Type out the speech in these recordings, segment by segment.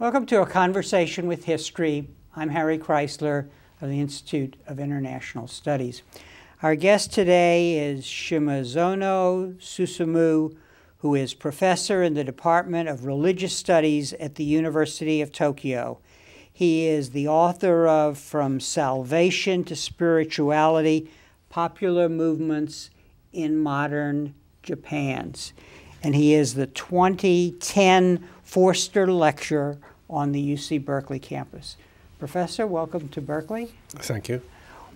Welcome to A Conversation with History. I'm Harry Kreisler of the Institute of International Studies. Our guest today is Shimazono Susumu, who is professor in the Department of Religious Studies at the University of Tokyo. He is the author of From Salvation to Spirituality, Popular Movements in Modern Japan. And he is the 2010 Forster Lecturer on the UC Berkeley campus. Professor, welcome to Berkeley. Thank you.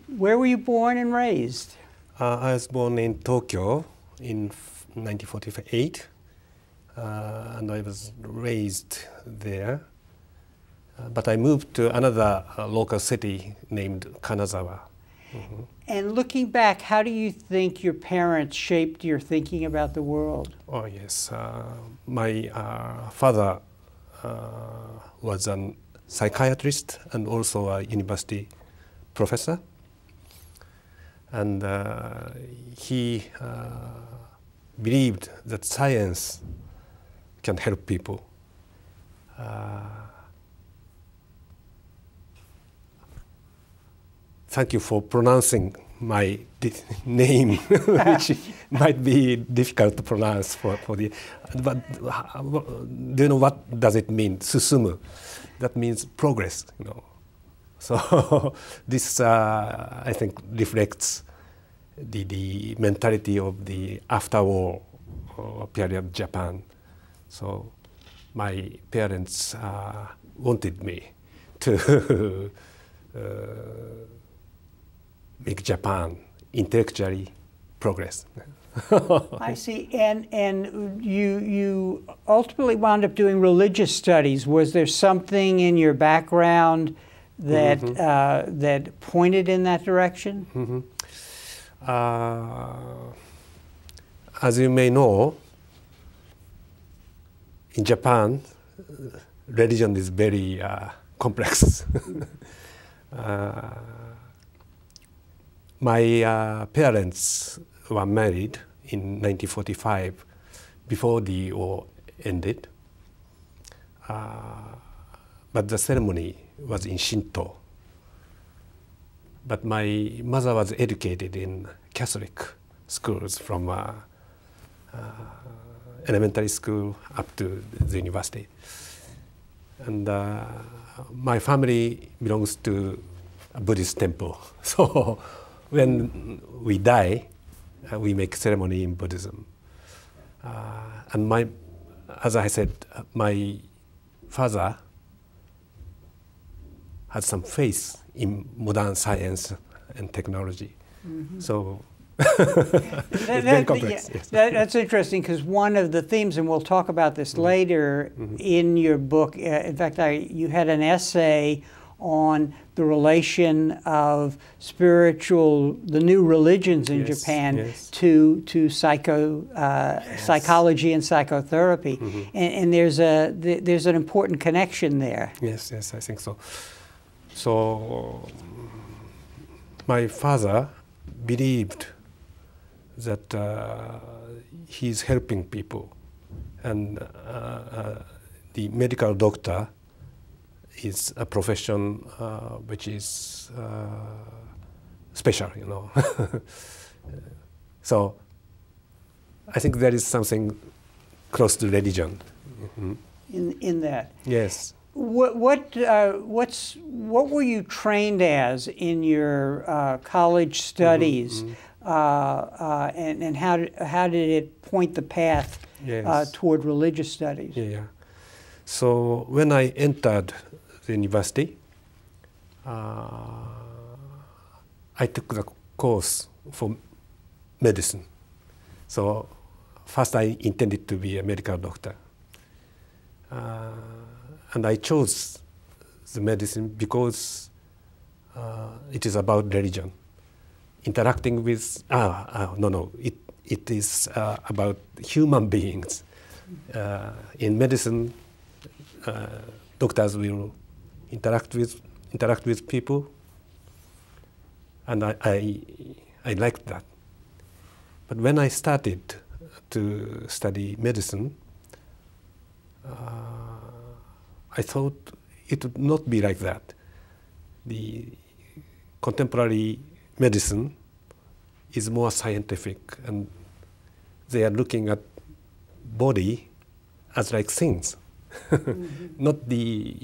Where were you born and raised? I was born in Tokyo in 1948, and I was raised there. But I moved to another local city named Kanazawa. Mm-hmm. And looking back, how do you think your parents shaped your thinking about the world? Oh, yes. My father was a psychiatrist and also a university professor. And he believed that science can help people. Thank you for pronouncing my name, which might be difficult to pronounce for the. But do you know what does it mean? Susumu, that means progress. You know, so this I think reflects the mentality of the after-war period of Japan. So my parents wanted me to. Make Japan intellectually progress. I see. And you ultimately wound up doing religious studies. Was there something in your background that that pointed in that direction? As you may know, in Japan, religion is very complex. My parents were married in 1945, before the war ended. But the ceremony was in Shinto. But my mother was educated in Catholic schools from elementary school up to the university. And my family belongs to a Buddhist temple. So when we die, we make ceremony in Buddhism. And as I said, my father had some faith in modern science and technology. So it's very complex. Yeah, yes. That's interesting, because one of the themes, and we'll talk about this later in your book, in fact, you had an essay on the relation of the new religions in Japan to psychology and psychotherapy, and there's an important connection there. Yes, I think so. So my father believed that he's helping people, and the medical doctor is a profession which is special, you know. So I think there is something close to religion in that. Yes. What were you trained as in your college studies, and how did it point the path toward religious studies? Yeah. So when I entered the university, I took the course for medicine. So first I intended to be a medical doctor. And I chose the medicine because it is about religion. Interacting with, it is about human beings. In medicine, doctors will interact with people, and I liked that. But when I started to study medicine, I thought it would not be like that. The contemporary medicine is more scientific, and they are looking at body as like things, not the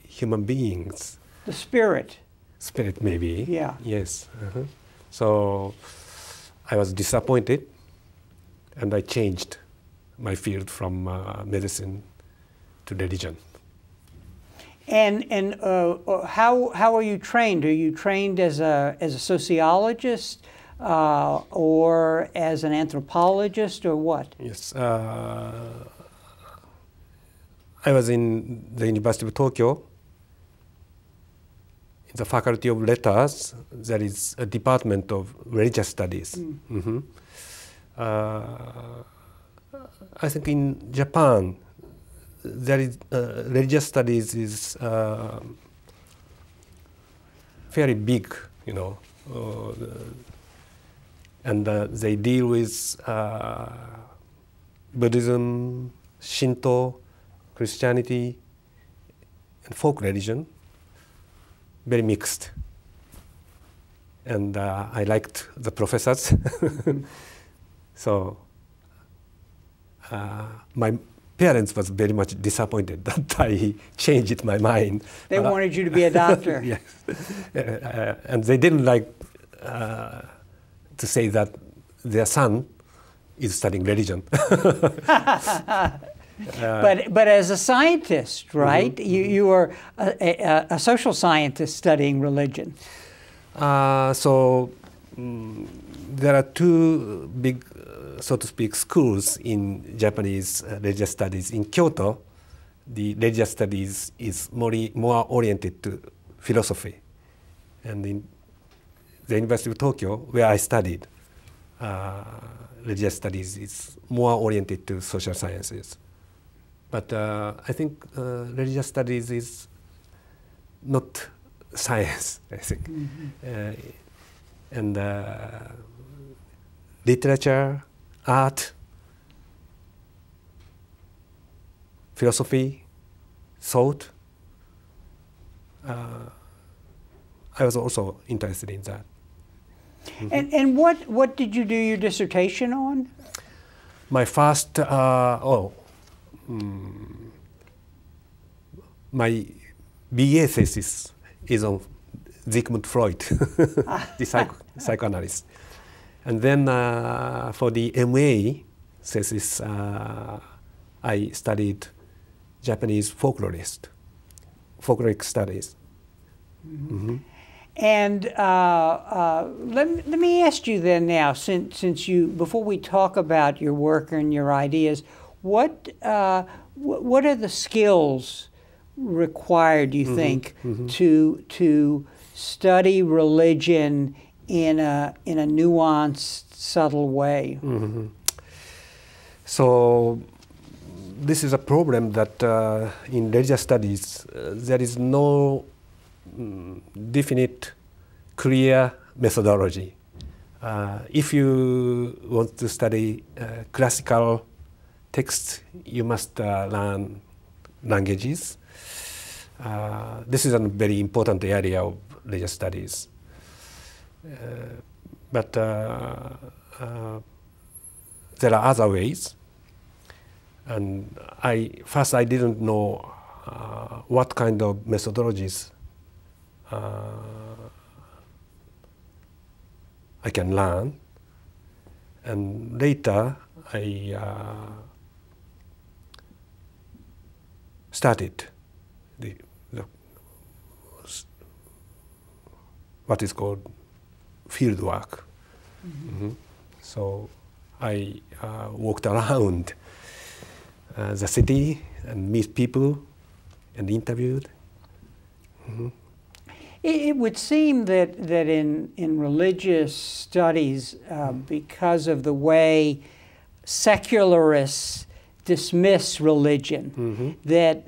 human beings. The spirit. Spirit, maybe. Yeah. Yes. So I was disappointed, and I changed my field from medicine to religion. And how are you trained? Are you trained as a sociologist or as an anthropologist or what? Yes. I was in the University of Tokyo. In the Faculty of Letters, there is a department of religious studies. I think in Japan, there is religious studies is very big, you know, and they deal with Buddhism, Shinto, Christianity, and folk religion. Very mixed, and I liked the professors. So my parents was very much disappointed that I changed my mind. They wanted you to be a doctor. Yes, and they didn't like to say that their son is studying religion. But as a scientist, right? You are a social scientist studying religion. So there are two big, so to speak, schools in Japanese religious studies. In Kyoto, the religious studies is more oriented to philosophy, and in the University of Tokyo, where I studied, religious studies is more oriented to social sciences. But I think religious studies is not science, I think. And literature, art, philosophy, thought, I was also interested in that. And what did you do your dissertation on? My first, my BA thesis is on Sigmund Freud, the psychoanalyst. And then for the MA thesis, I studied Japanese folkloric studies. And let me ask you then now, since you, before we talk about your work and your ideas, what are the skills required, do you think, to study religion in a nuanced, subtle way? So this is a problem that in religious studies there is no definite, clear methodology. If you want to study classical texts, you must learn languages. This is a very important area of religious studies. But there are other ways. And first I didn't know what kind of methodologies I can learn. And later I started what is called field work. So I walked around the city and meet people and interviewed. It would seem that in religious studies, because of the way secularists dismiss religion, that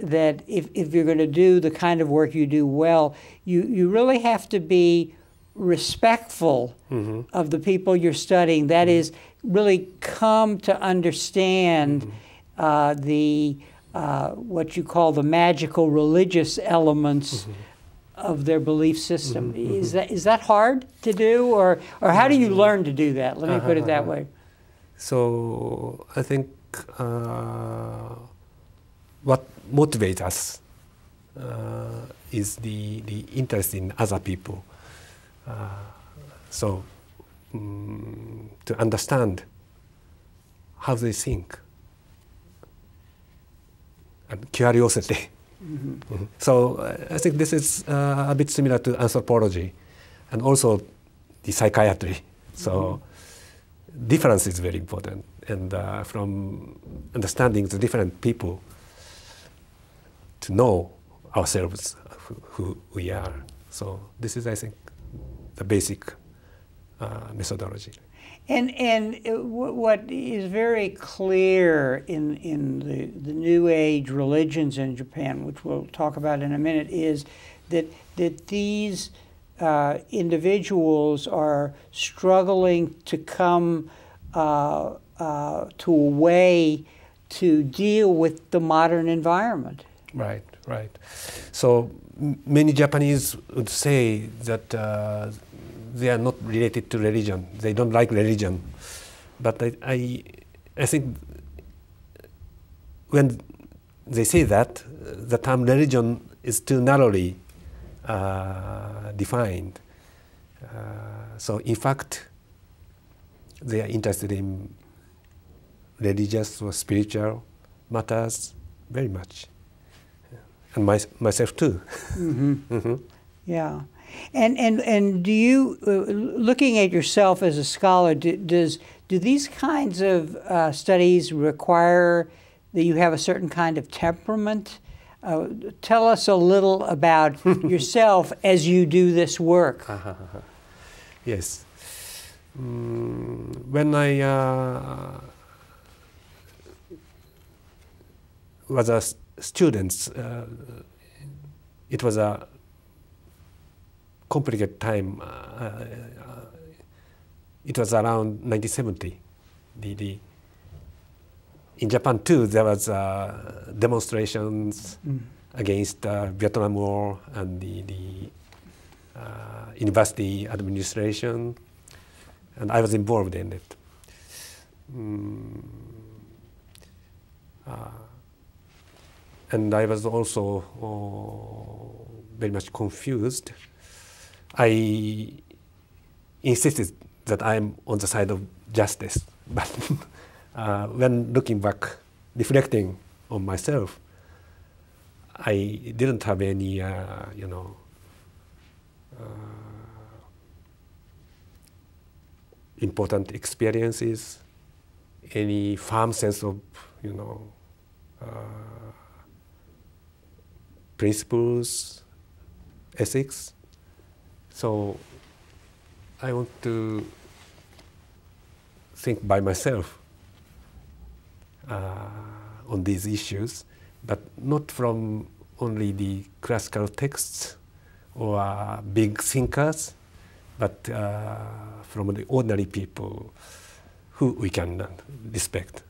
if you're going to do the kind of work you do well, you really have to be respectful of the people you're studying. That is, really come to understand the what you call the magical religious elements of their belief system. Is that hard to do, or how do you learn to do that? Let me put it that way. So I think what motivates us is the interest in other people. So to understand how they think, and curiosity. So I think this is a bit similar to anthropology and also the psychiatry. So difference is very important, and from understanding the different people to know ourselves, who we are. So this is, I think, the basic methodology. And what is very clear in the New Age religions in Japan, which we'll talk about in a minute, is that these individuals are struggling to come to a way to deal with the modern environment. Right, right. So many Japanese would say that they are not related to religion. They don't like religion. But I think when they say that, the term religion is too narrowly defined. So in fact, they are interested in religious or spiritual matters very much. And myself too. Yeah. And do you, looking at yourself as a scholar, do these kinds of studies require that you have a certain kind of temperament? Tell us a little about yourself as you do this work. Yes. When I was a student, it was a complicated time. It was around 1970. In Japan too, there was demonstrations against Vietnam War and the university administration, and I was involved in it. And I was also very much confused. I insisted that I'm on the side of justice, but when looking back, reflecting on myself, I didn't have any, important experiences, any firm sense of, principles, ethics. So I want to think by myself on these issues, but not from only the classical texts or big thinkers, but from the ordinary people who we can respect.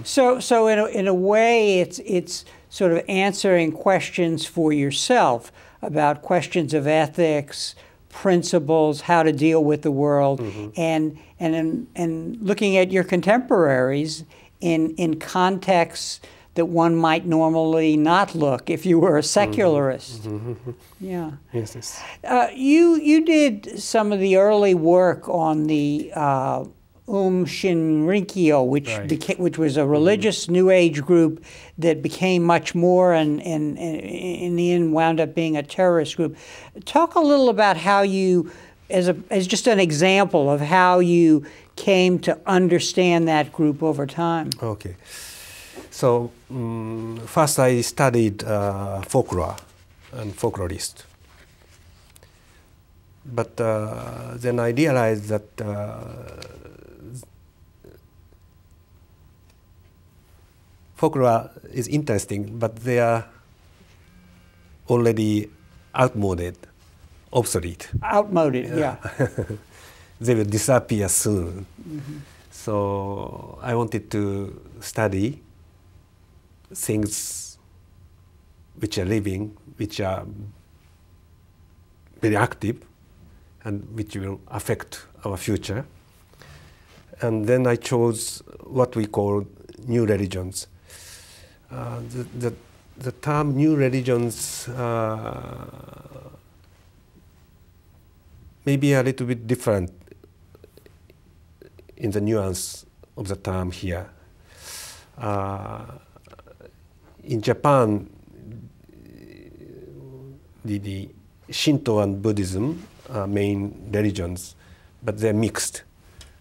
So in a way, it's sort of answering questions for yourself about questions of ethics, principles, how to deal with the world, and looking at your contemporaries in contexts that one might normally not look if you were a secularist. Yeah. Yes. Yes. You did some of the early work on the Aum Shinrikyo, which was a religious New Age group that became much more, and in the end wound up being a terrorist group. Talk a little about how you, as just an example of how you came to understand that group over time. Okay. So first I studied folklore and folklorist. But then I realized that folklore is interesting, but they are already outmoded, obsolete. Outmoded, yeah. They will disappear soon. So I wanted to study things which are living, which are very active, and which will affect our future. And then I chose what we call new religions. The term new religions may be a little bit different in the nuance of the term here. In Japan, the Shinto and Buddhism are main religions, but they're mixed.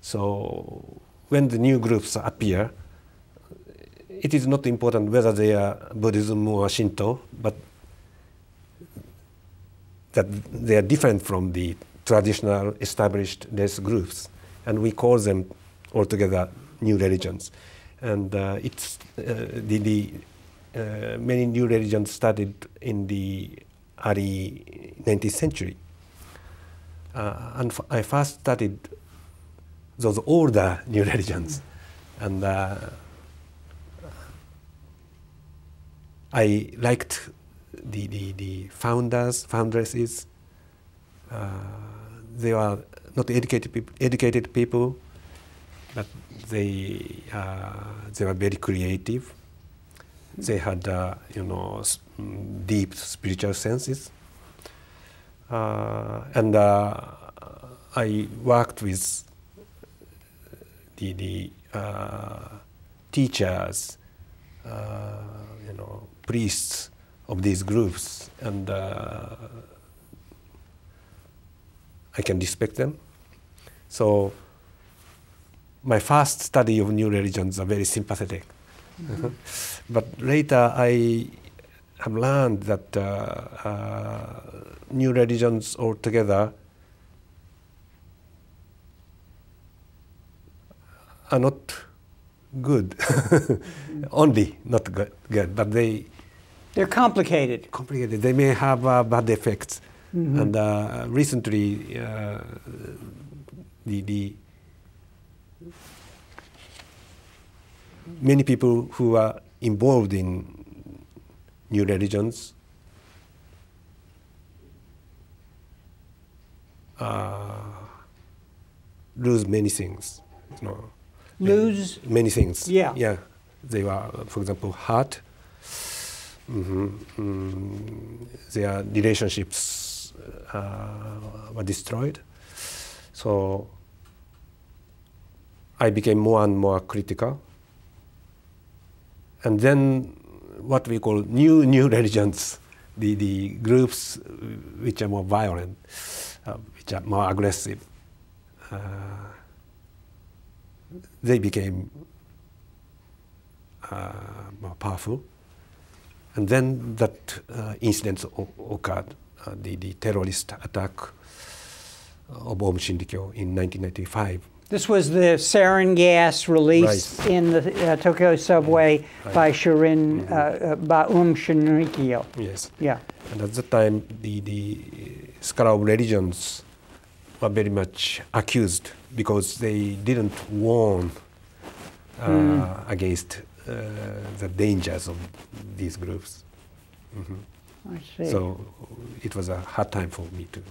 So when the new groups appear, it is not important whether they are Buddhism or Shinto, but that they are different from the traditional established religious groups, and we call them altogether new religions. And many new religions started in the early 19th century. And I first studied those older new religions, and I liked the foundresses. They were not educated people, but they were very creative. They had deep spiritual senses, and I worked with the teachers, priests of these groups, and I can respect them. So my first study of new religions are very sympathetic. Mm-hmm. But later I have learned that new religions altogether are not good. Only not good, but they're complicated. Complicated. They may have bad effects. Mm-hmm. And recently, the many people who are involved in new religions lose many things. Lose many things. Yeah. Yeah. They were, for example, hurt. Their relationships were destroyed. So I became more and more critical. And then what we call new religions, the groups which are more violent, which are more aggressive, they became more powerful. And then that incident occurred, the terrorist attack of Aum Shinrikyo in 1995. This was the sarin gas released in the Tokyo subway by Aum Shinrikyo. Yes. Yeah. And at that time, the scholars of religions were very much accused because they didn't warn against the dangers of these groups. I see. So it was a hard time for me to.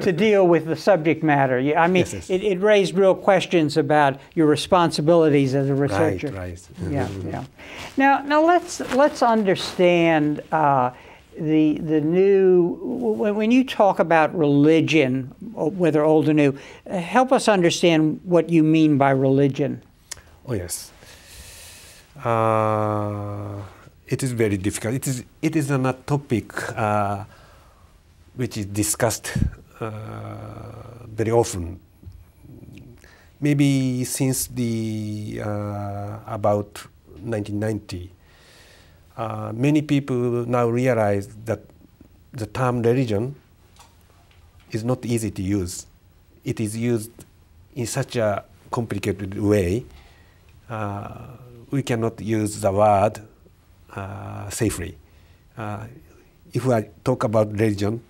To deal with the subject matter. I mean, yes. It raised real questions about your responsibilities as a researcher. Right. Yeah. Now let's understand the new. When you talk about religion, whether old or new, help us understand what you mean by religion. Oh yes. It is very difficult. It is not a topic which is discussed very often. Maybe since the about 1990, many people now realize that the term religion is not easy to use. It is used in such a complicated way. We cannot use the word safely. If I talk about religion,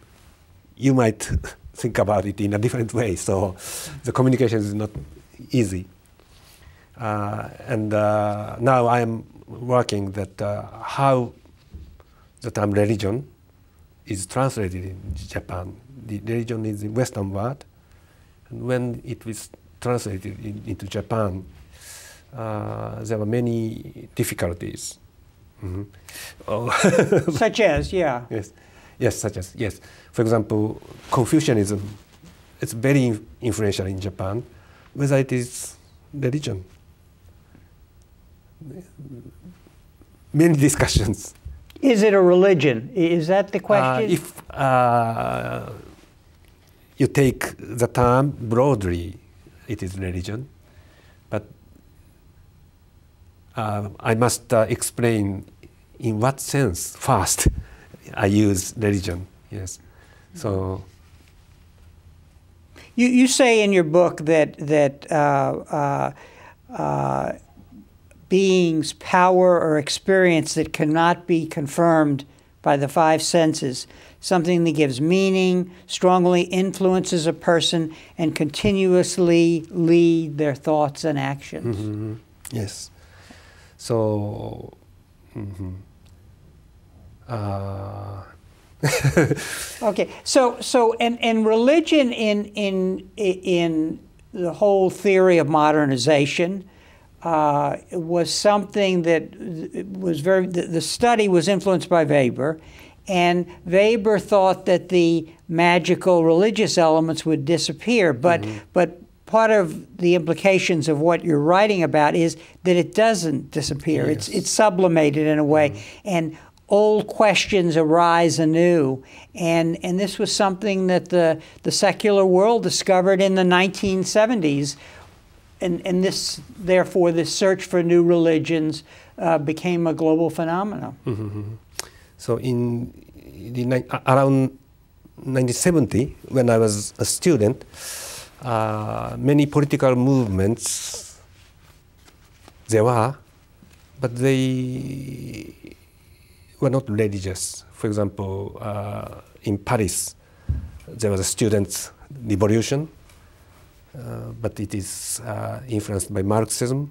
you might think about it in a different way. So the communication is not easy. And now I am working that how the term religion is translated in Japan. The religion is the Western word, and when it was translated into Japan, there were many difficulties. Such as, yeah. Yes, such as, yes. For example, Confucianism, it's very influential in Japan, whether it is religion. Many discussions. Is it a religion? Is that the question? If you take the term broadly, it is religion. But I must explain in what sense first I use religion. Yes. So you say in your book that beings' power or experience that cannot be confirmed by the five senses, something that gives meaning, strongly influences a person, and continuously lead their thoughts and actions. Mm-hmm. Yes. So. Okay. So and religion in the whole theory of modernization was something that was the study was influenced by Weber, and Weber thought that the magical religious elements would disappear, but part of the implications of what you're writing about is that it doesn't disappear. Yes. It's sublimated in a way, and old questions arise anew, and this was something that the secular world discovered in the 1970s. And this, therefore, this search for new religions became a global phenomenon. So around 1970, when I was a student, many political movements there were, but they were not religious. For example, in Paris, there was a students' revolution. But it is influenced by Marxism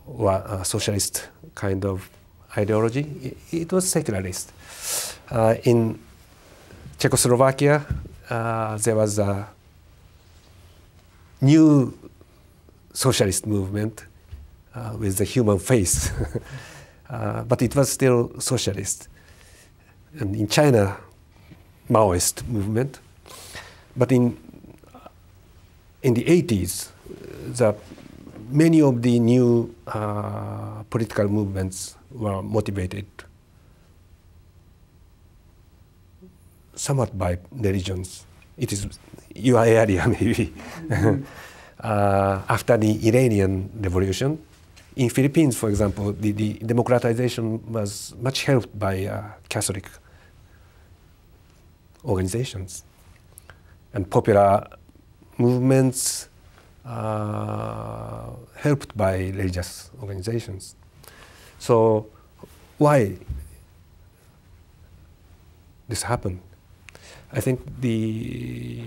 or a socialist kind of ideology. It was secularist. In Czechoslovakia, there was a new socialist movement with the human face, but it was still socialist. And in China, Maoist movement. But in the 80s, many of the new political movements were motivated somewhat by religions. It is your area, maybe. After the Iranian Revolution, in Philippines, for example, the democratization was much helped by Catholic organizations and popular movements helped by religious organizations. So why this happened? I think the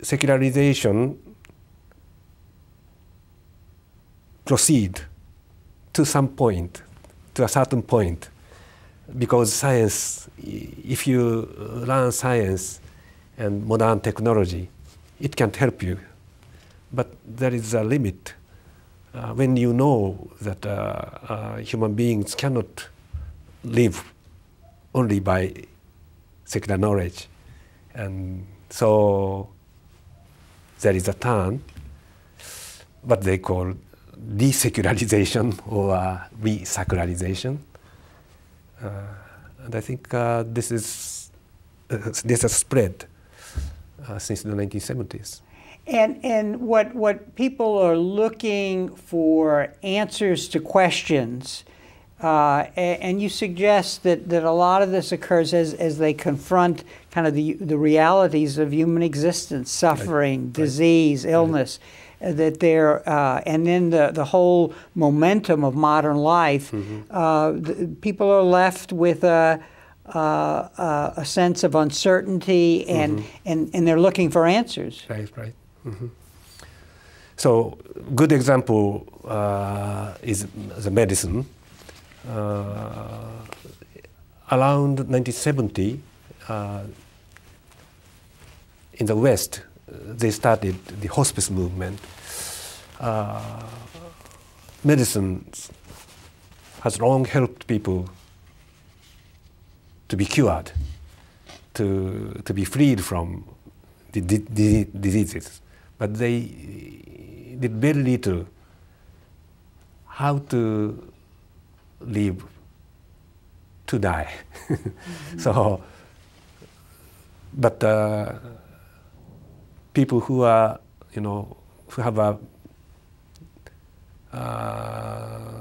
secularization proceed to some point, to a certain point, because science, if you learn science and modern technology, it can help you. But there is a limit. When you know that human beings cannot live only by secular knowledge. And so there is a turn, what they call desecularization or re-secularization. And I think this has spread since the 1970s. And what people are looking for answers to questions, and you suggest that a lot of this occurs as they confront kind of the realities of human existence, suffering, disease, illness, that they're, and then the whole momentum of modern life, people are left with a sense of uncertainty, and they're looking for answers. Right. So, good example is the medicine. Around 1970, in the West, they started the hospice movement. Medicine has long helped people to be cured, to be freed from the diseases, but they did very little how to live to die. So, but people who are, who have a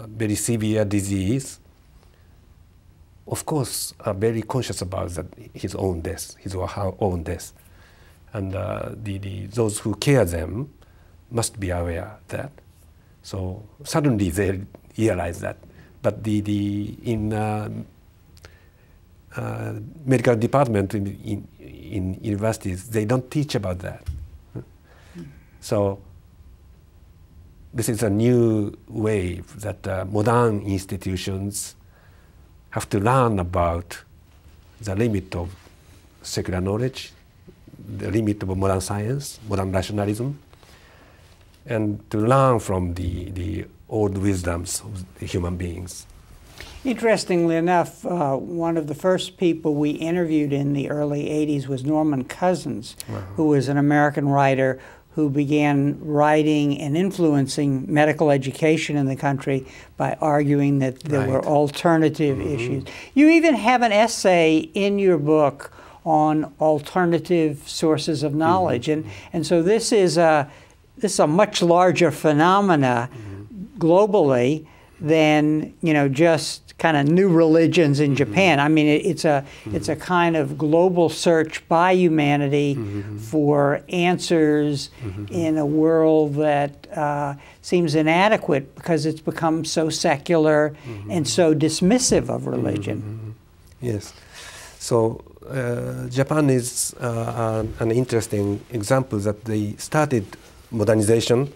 very severe disease, of course, are very conscious about his own death, his or her own death, and those who care them must be aware of that. So suddenly they realize that, but in medical department in universities, they don't teach about that. So this is a new wave that modern institutions have to learn about the limit of secular knowledge, the limit of modern science, modern rationalism, and to learn from the old wisdoms of the human beings. Interestingly enough, one of the first people we interviewed in the early 80s was Norman Cousins, who was an American writer who began writing and influencing medical education in the country by arguing that there were alternative issues. You even have an essay in your book on alternative sources of knowledge, and so this is a much larger phenomena globally than just kind of new religions in Japan. I mean, it's a kind of global search by humanity for answers in a world that seems inadequate because it's become so secular and so dismissive of religion. Yes. So Japan is an interesting example that they started modernization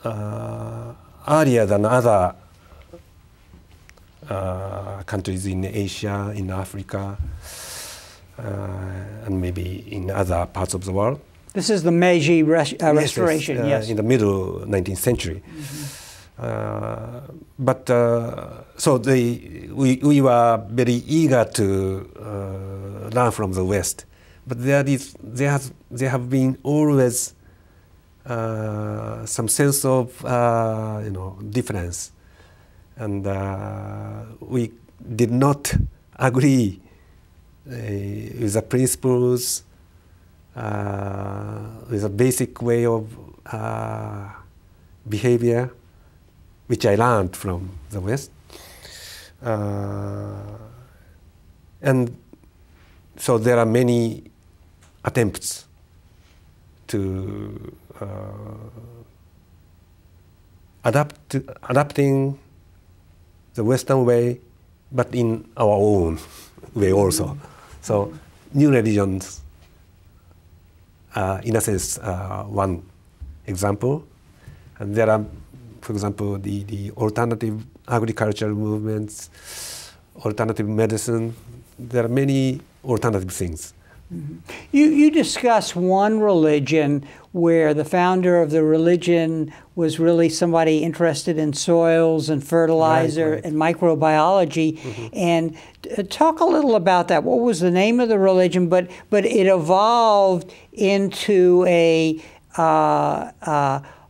earlier than other countries in Asia, in Africa, and maybe in other parts of the world. This is the Meiji Restoration, yes. In the middle 19th century. But so we were very eager to learn from the West, but there have been always some sense of difference. And we did not agree with the principles, with a basic way of behavior, which I learned from the West. And so there are many attempts to adapting the Western way, but in our own way also. So new religions, in a sense, one example. And there are, for example, the alternative agricultural movements, alternative medicine. There are many alternative things. You discuss one religion where the founder of the religion was really somebody interested in soils and fertilizer and microbiology. And talk a little about that. What was the name of the religion? But it evolved into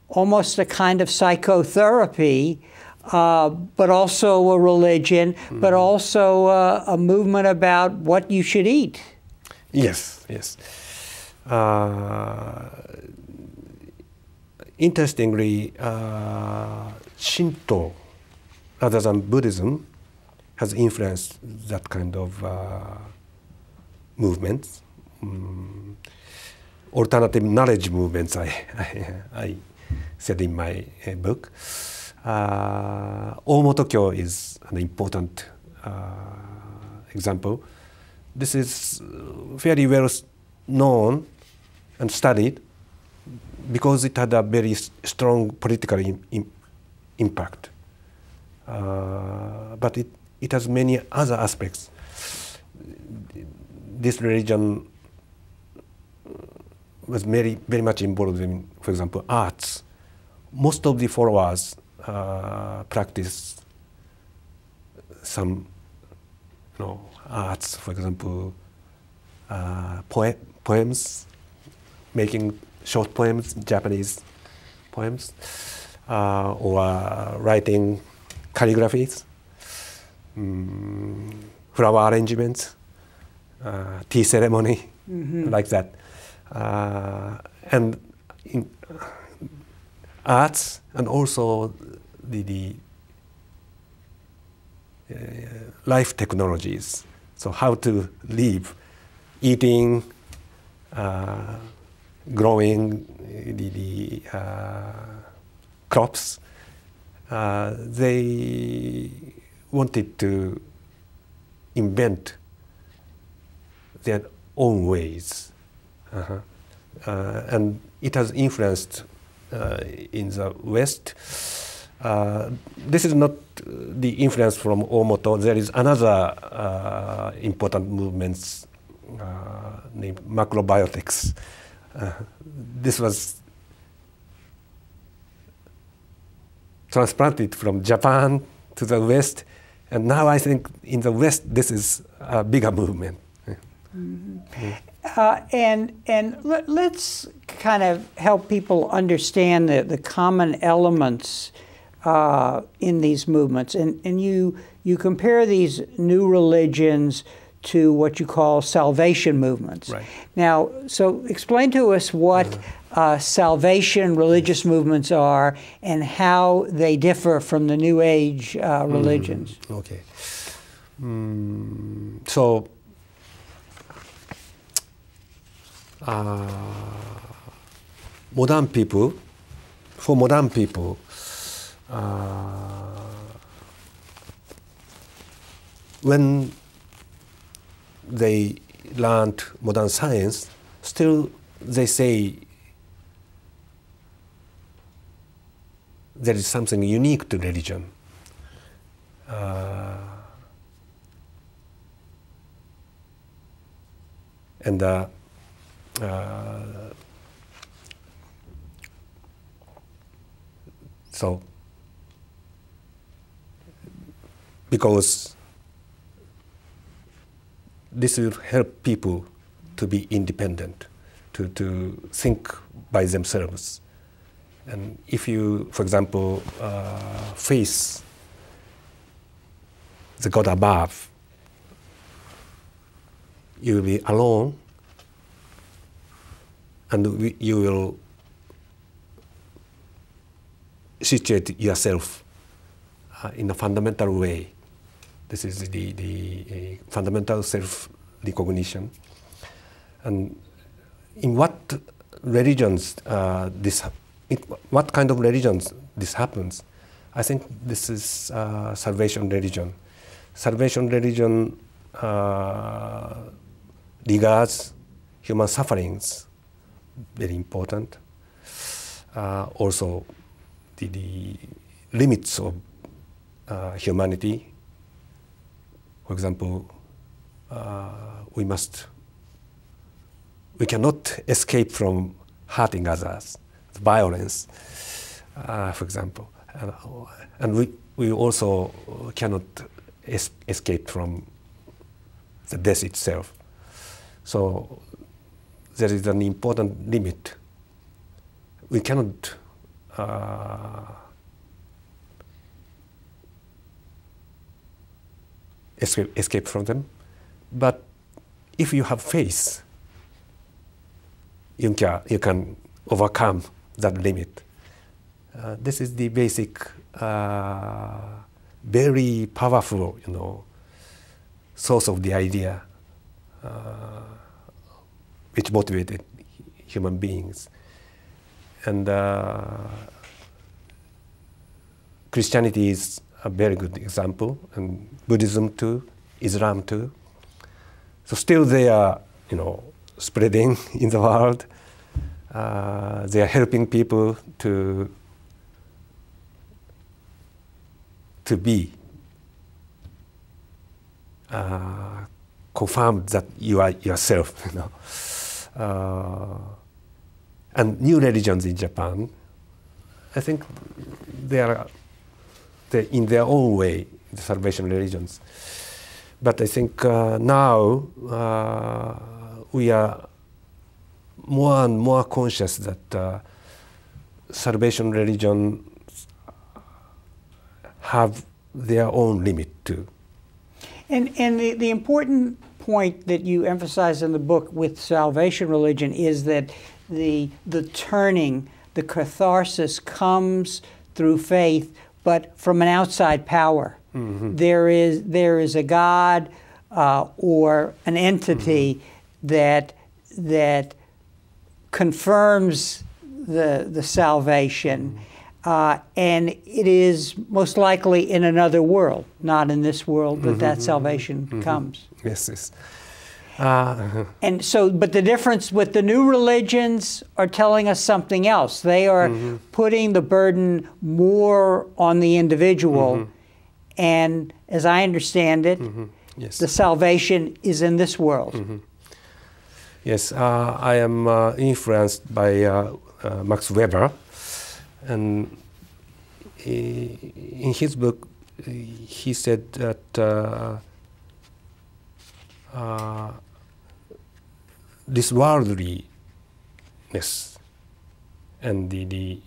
almost a kind of psychotherapy, but also a religion, but also a movement about what you should eat. Yes, yes. Interestingly, Shinto, rather than Buddhism, has influenced that kind of movements. Alternative knowledge movements, I said in my book. Aum Shinrikyo is an important example. This is fairly well known and studied because it had a very strong political impact. But it has many other aspects. This religion was very much involved in, for example, arts. Most of the followers practice some, arts. For example, poems, making short poems, Japanese poems, or writing calligraphies, flower arrangements, tea ceremony, like that. And in arts, and also the life technologies. So how to live, eating, growing the crops. They wanted to invent their own ways. And it has influenced in the West. This is not the influence from Omoto. There is another important movement named macrobiotics. This was transplanted from Japan to the West, and now I think in the West this is a bigger movement. Let's kind of help people understand the common elements in these movements. And you compare these new religions to what you call salvation movements. Right. Now, so explain to us what salvation religious movements are and how they differ from the New Age religions. Okay. So, modern people, when they learned modern science, still they say there is something unique to religion. So, because this will help people to be independent, to think by themselves. And if you, for example, face the God above, you will be alone, and you will situate yourself in a fundamental way. This is the fundamental self-recognition. And in what religions what kind of religions this happens? I think this is salvation religion. Salvation religion regards human sufferings very important. Also, the limits of humanity. For example, we cannot escape from hurting others, violence, for example, and we also cannot escape from the death itself. So there is an important limit. We cannot escape from them. But if you have faith, you can overcome that limit. This is the basic, very powerful, source of the idea which motivated human beings. And Christianity is a very good example, and Buddhism too, Islam too. So still they are, spreading in the world. They are helping people to to be confirmed that you are yourself, and new religions in Japan, I think they're in their own way the salvation religions. But I think now we are more and more conscious that salvation religions have their own limit too. And the important point that you emphasize in the book with salvation religion is that the turning, the catharsis comes through faith, but from an outside power. Mm-hmm. There is a God or an entity mm-hmm. that confirms the salvation. Mm-hmm. And it is most likely in another world, not in this world, that mm-hmm. that salvation mm-hmm. comes. Yes, yes. And so, but the difference with the new religions are telling us something else. They are mm-hmm. putting the burden more on the individual. Mm-hmm. And as I understand it, mm-hmm. yes. the salvation is in this world. Mm-hmm. Yes, I am influenced by Max Weber. And in his book, he said that this worldliness and the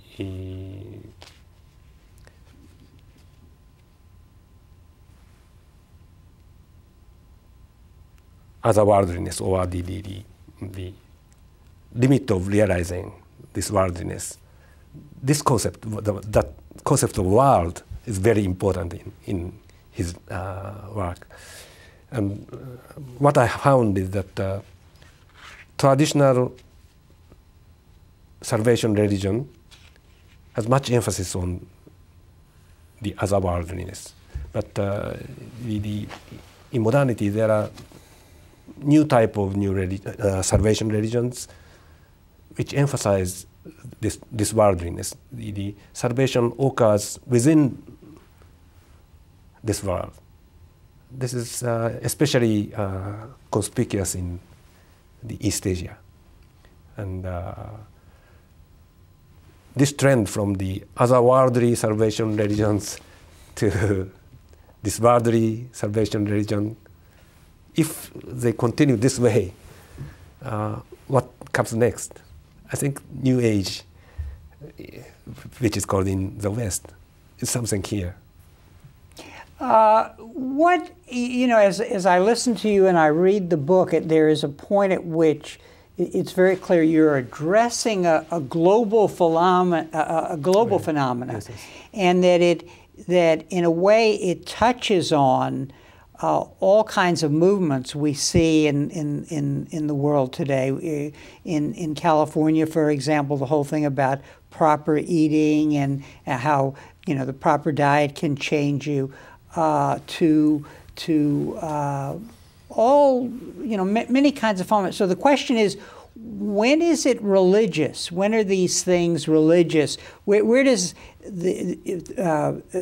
otherworldliness, or the limit of realizing this worldliness. This concept, that concept of world, is very important in his work. And what I found is that traditional salvation religion has much emphasis on the otherworldliness. But in modernity, there are new type of salvation religions which emphasize this worldliness. The salvation occurs within this world. This is especially conspicuous in the East Asia. And this trend from the otherworldly salvation religions to this worldly salvation religion, if they continue this way, what comes next? I think New Age, which is called in the West, is something here. What, as I listen to you and I read the book, there is a point at which it's very clear you're addressing a global phenomenon, Yes, yes. And that in a way it touches on all kinds of movements we see in the world today. In California, for example, the whole thing about proper eating and how the proper diet can change you, to all many kinds of phenomena. So the question is, when is it religious? When are these things religious? Where does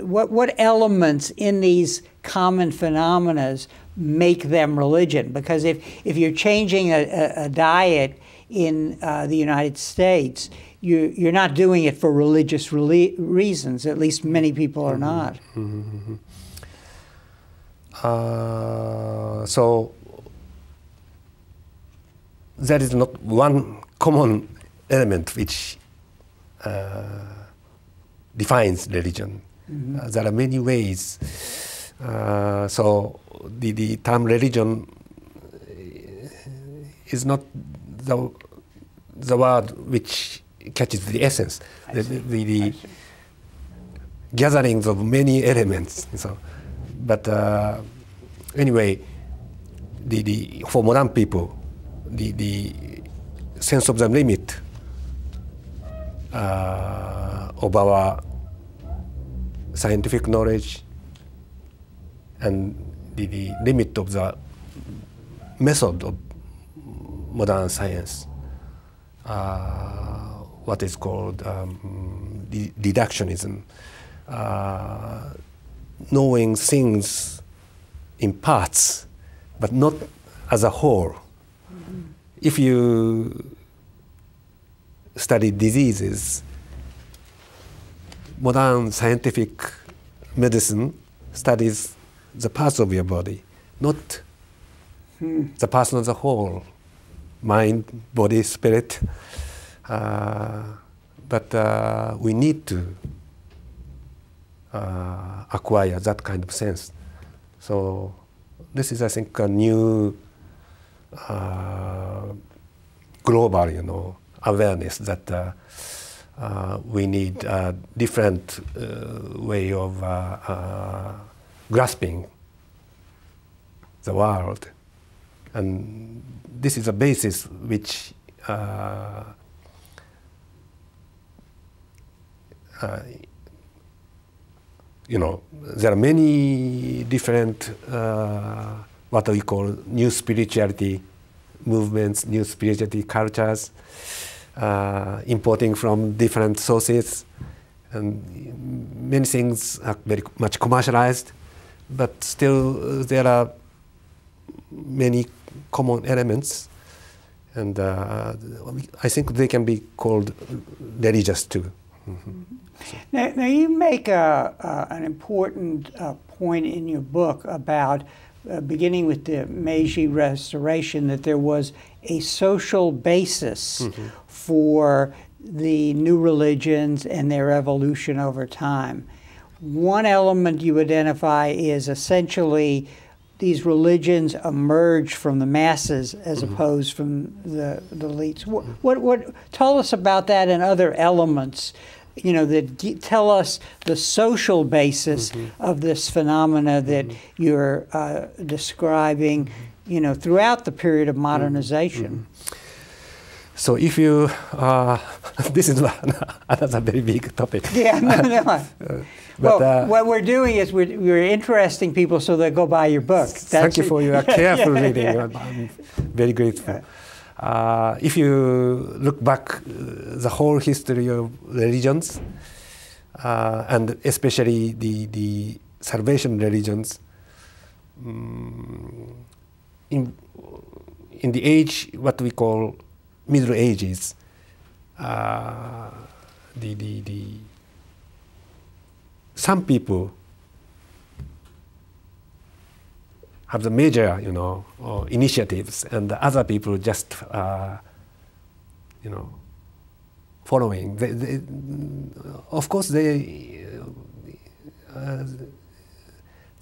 what elements in these common phenomena make them religion? Because if you're changing a diet in the United States, you're not doing it for religious reasons. At least many people are not. Mm-hmm. So there is not one common element which defines religion. Mm-hmm. There are many ways. So the term religion is not the word which catches the essence. The gatherings of many elements. So, but anyway, for modern people, the sense of the limit of our scientific knowledge and the limit of the method of modern science, what is called deductionism, knowing things in parts, but not as a whole. If you study diseases, modern scientific medicine studies the parts of your body, not the person as a whole, mind, body, spirit. But we need to acquire that kind of sense. So this is, I think, a new global, awareness that we need a different way of grasping the world. And this is a basis which there are many different what we call new spirituality movements, new spirituality cultures, importing from different sources, and many things are very much commercialized, but still there are many common elements, and I think they can be called religious too. Mm-hmm. Now you make an important point in your book about beginning with the Meiji Restoration, that there was a social basis for the new religions and their evolution over time. One element you identify is essentially these religions emerged from the masses as opposed from the elites. What tell us about that and other elements, that tell us the social basis of this phenomena that you're describing, throughout the period of modernization. So if you, this is another very big topic. Yeah, no. Well, what we're doing is we're interesting people so they go buy your book. Thank you for your careful reading. I'm very grateful. If you look back the whole history of religions, and especially the salvation religions, in the age what we call Middle Ages, some people have the major, initiatives, and the other people just, following. Of course, they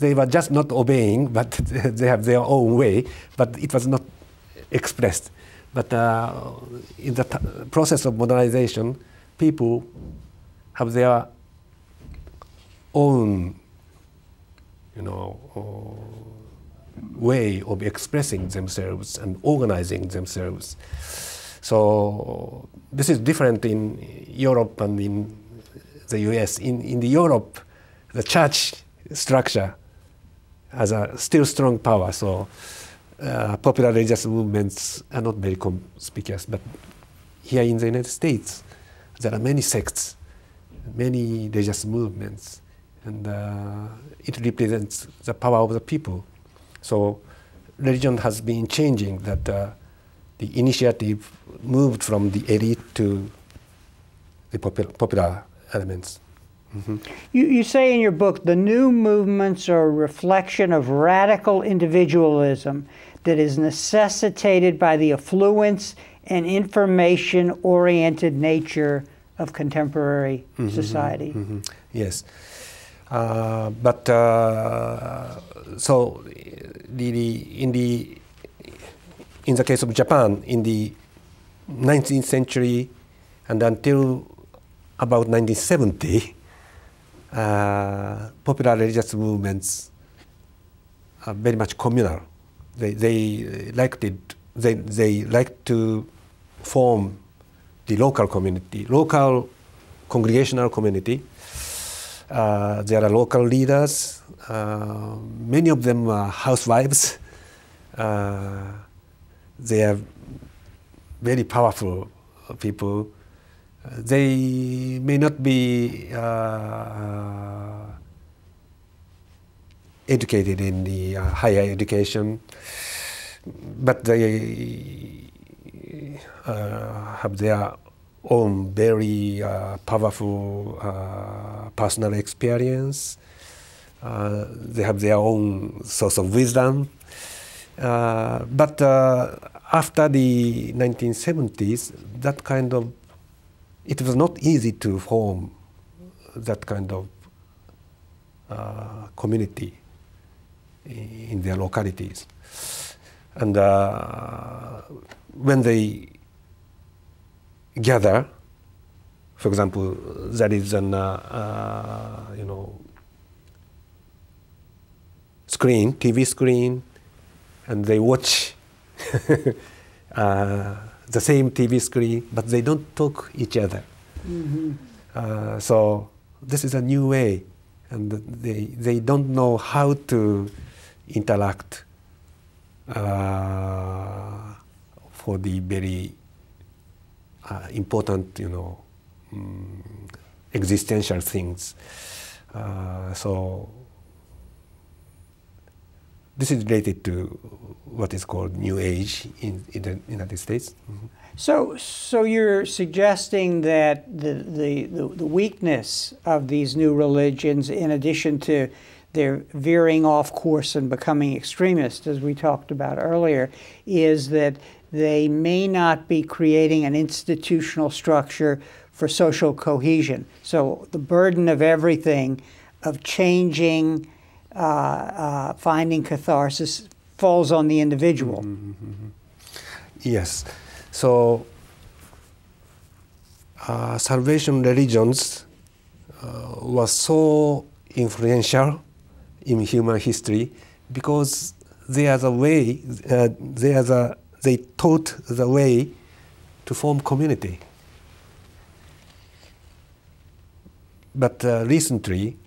were just not obeying, but they have their own way. But it was not expressed. But in the process of modernization, people have their own, way of expressing themselves and organizing themselves. So this is different in Europe and in the US. In the Europe, the church structure has a still strong power. So popular religious movements are not very conspicuous. But here in the United States, there are many sects, many religious movements, and it represents the power of the people. So religion has been changing, that the initiative moved from the elite to the popular elements. You say in your book, the new movements are a reflection of radical individualism that is necessitated by the affluence and information-oriented nature of contemporary society. Yes. But so in the case of Japan, in the 19th century and until about 1970, popular religious movements are very much communal. They liked to form the local community, local congregational community. There are local leaders. Many of them are housewives. They are very powerful people. They may not be educated in the higher education, but they have their own very powerful personal experience. They have their own source of wisdom. But after the 1970s, that kind of, it was not easy to form that kind of community in their localities. And when they gather, for example, there is an screen, TV screen, and they watch the same TV screen, but they don't talk each other. Mm-hmm. So this is a new way, and they don't know how to interact for the very important, existential things. So this is related to what is called New Age in the United States. Mm-hmm. So you're suggesting that the weakness of these new religions, in addition to their veering off course and becoming extremist, as we talked about earlier, is that they may not be creating an institutional structure for social cohesion. So the burden of everything, of changing, finding catharsis, falls on the individual. Mm-hmm, mm-hmm. Yes. So salvation religions were so influential in human history because they are the way, they taught the way to form community. But recently,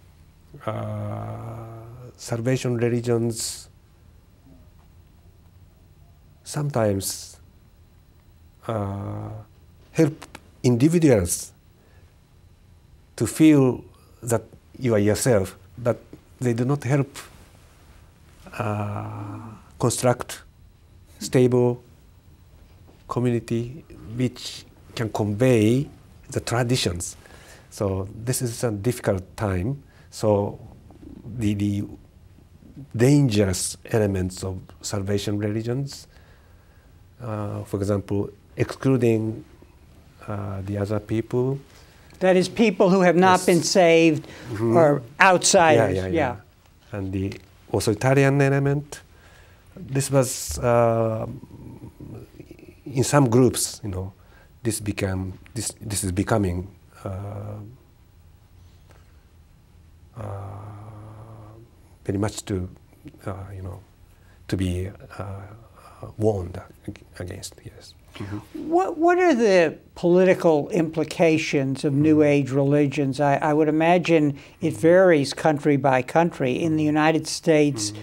salvation religions sometimes help individuals to feel that you are yourself, but they do not help construct stable community which can convey the traditions. So this is a difficult time. So the dangerous elements of salvation religions, for example, excluding the other people. That is, people who have not been saved or outsiders. Yeah. And the authoritarian element. This was in some groups, this is becoming very much to be warned against. Yes. Mm-hmm. What are the political implications of New Age religions? I would imagine it varies country by country. In the United States,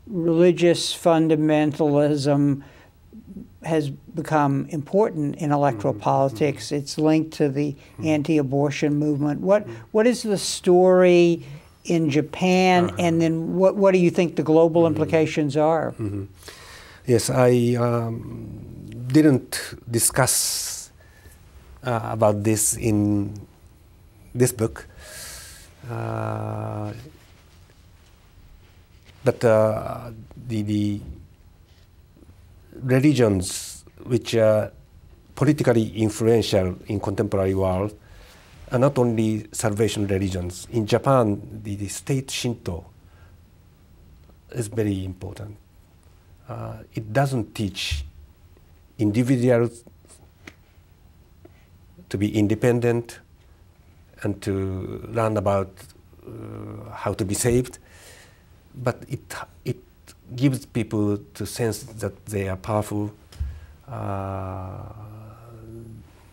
religious fundamentalism has become important in electoral politics. It's linked to the anti-abortion movement. What is the story in Japan, and then what do you think the global implications are? Mm-hmm. Yes, I didn't discuss about this in this book, but the religions which are politically influential in contemporary world are not only salvation religions. In Japan, the state Shinto is very important. It doesn't teach individuals to be independent and to learn about how to be saved, but it gives people to sense that they are powerful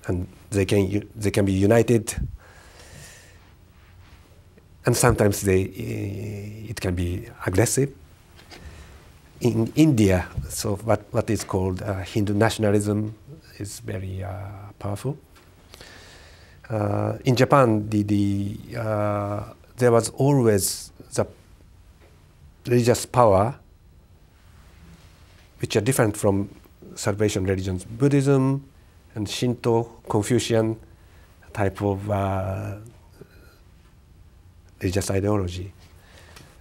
and they can be united, and sometimes it can be aggressive. In India, so what is called Hindu nationalism is very powerful. In Japan, there was always the religious power, which are different from salvation religions, Buddhism and Shinto, Confucian type of religious ideology.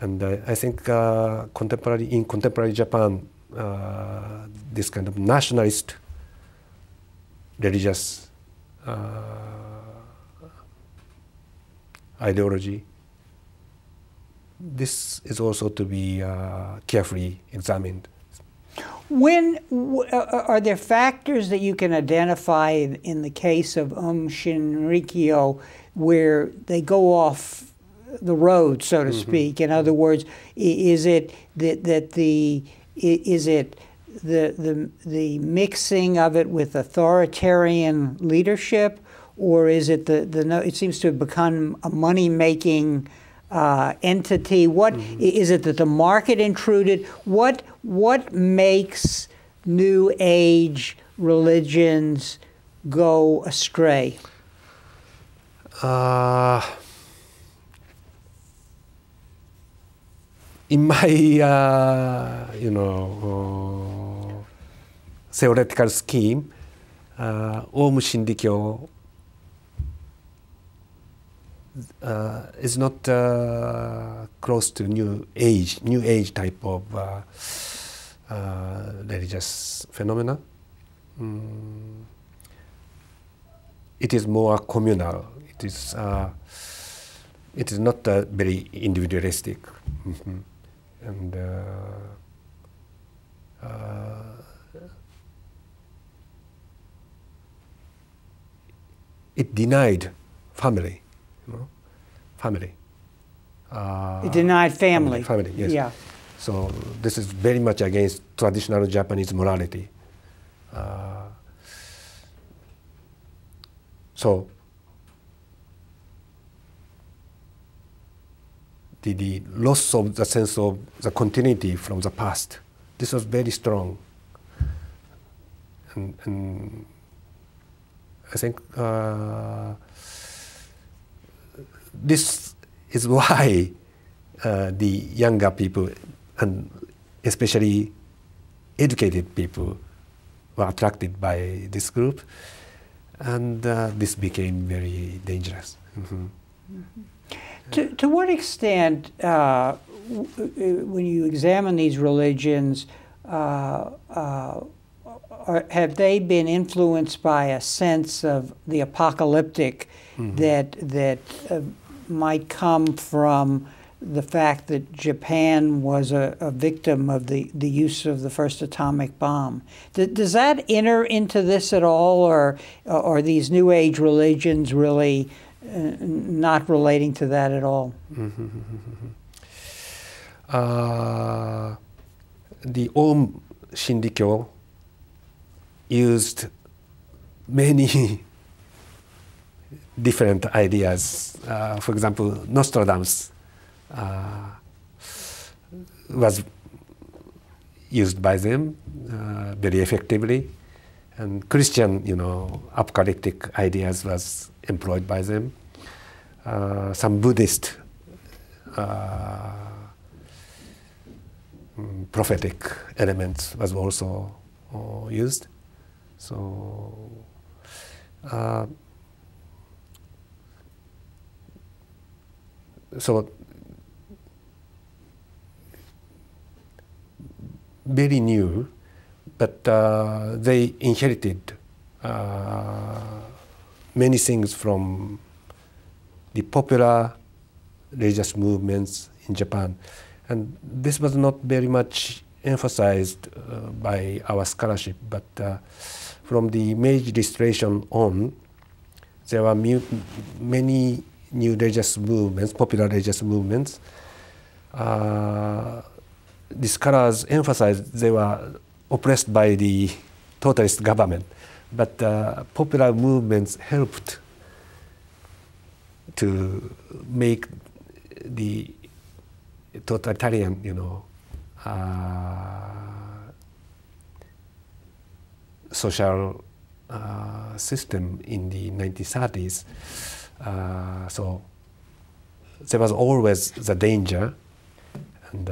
And I think in contemporary Japan, this kind of nationalist religious ideology, this is also to be carefully examined. Are there factors that you can identify in the case of Aum Shinrikyo where they go off the road, so to speak? In other words, is it that the mixing of it with authoritarian leadership, or is it it seems to have become a money-making entity? What is it that the market intruded? What makes New Age religions go astray? In my theoretical scheme, Aum Shinrikyo is not close to New Age type of religious phenomena. It is more communal. It is not very individualistic, and it denied family. Family. It denied family. Family, yes. Yeah. So this is very much against traditional Japanese morality. So the loss of the sense of the continuity from the past, this was very strong. And I think this is why the younger people, and especially educated people, were attracted by this group, and this became very dangerous. To what extent, when you examine these religions, have they been influenced by a sense of the apocalyptic that might come from the fact that Japan was a victim of the use of the first atomic bomb? Does that enter into this at all, or are these New Age religions really not relating to that at all? The Aum Shinrikyo used many different ideas. For example, Nostradamus was used by them very effectively, and Christian, apocalyptic ideas was employed by them. Some Buddhist prophetic elements was also used. So very new, but they inherited many things from the popular religious movements in Japan. And this was not very much emphasized by our scholarship, but from the Meiji Restoration on, there were many new religious movements, popular religious movements. The scholars emphasized they were oppressed by the totalist government, but popular movements helped to make the totalitarian, social system in the 1930s. So there was always the danger, And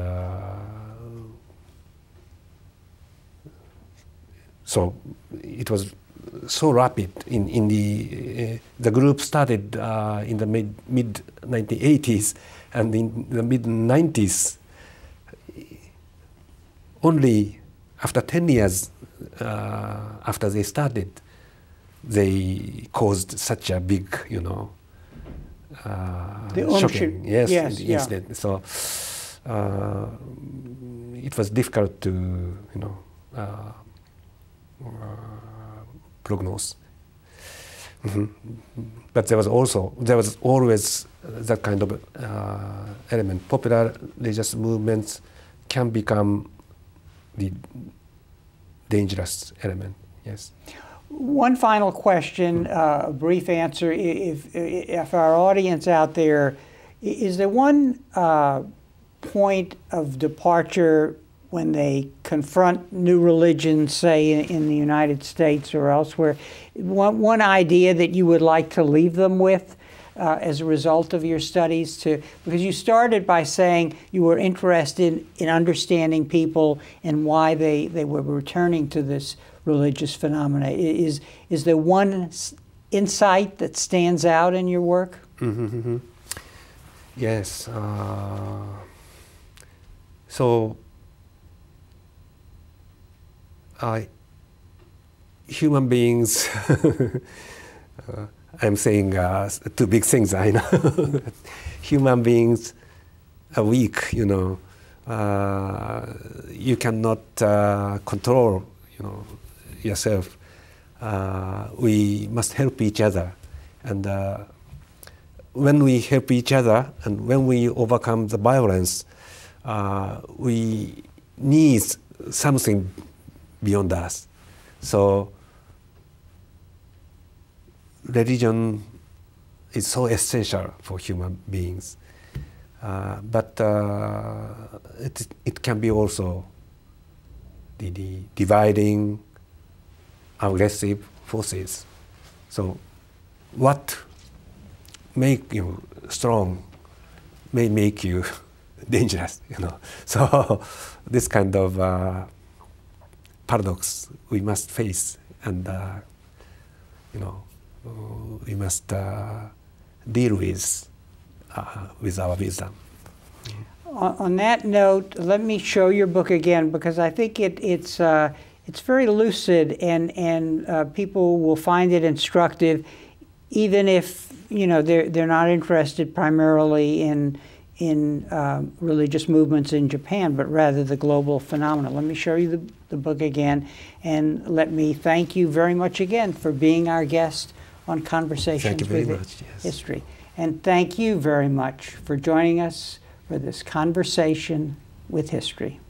so it was so rapid. In the group started in the mid 1980s, and in the mid 90s, only after 10 years after they started, they caused such a big, shocking, incident. So it was difficult to, prognose. But there was always that kind of element. Popular religious movements can become the dangerous element. Yes. One final question, a brief answer. If our audience out there, is there one point of departure when they confront new religions, say in the United States or elsewhere, one idea that you would like to leave them with as a result of your studies? Because you started by saying you were interested in understanding people and why they were returning to this religious phenomena. Is there one insight that stands out in your work? Yes. So human beings, I'm saying two big things, I know. Human beings are weak, you cannot control, yourself. We must help each other. And when we help each other and when we overcome the violence, we need something beyond us. So religion is so essential for human beings, but it can be also the dividing, aggressive forces. So what make you strong may make you dangerous, So this kind of paradox we must face, and we must deal with our wisdom. On that note, let me show your book again, because I think it's very lucid, and people will find it instructive, even if they're not interested primarily in religious movements in Japan, but rather the global phenomena. Let me show you the book again, and let me thank you very much again for being our guest on Conversations with History. And thank you very much for joining us for this Conversation with History.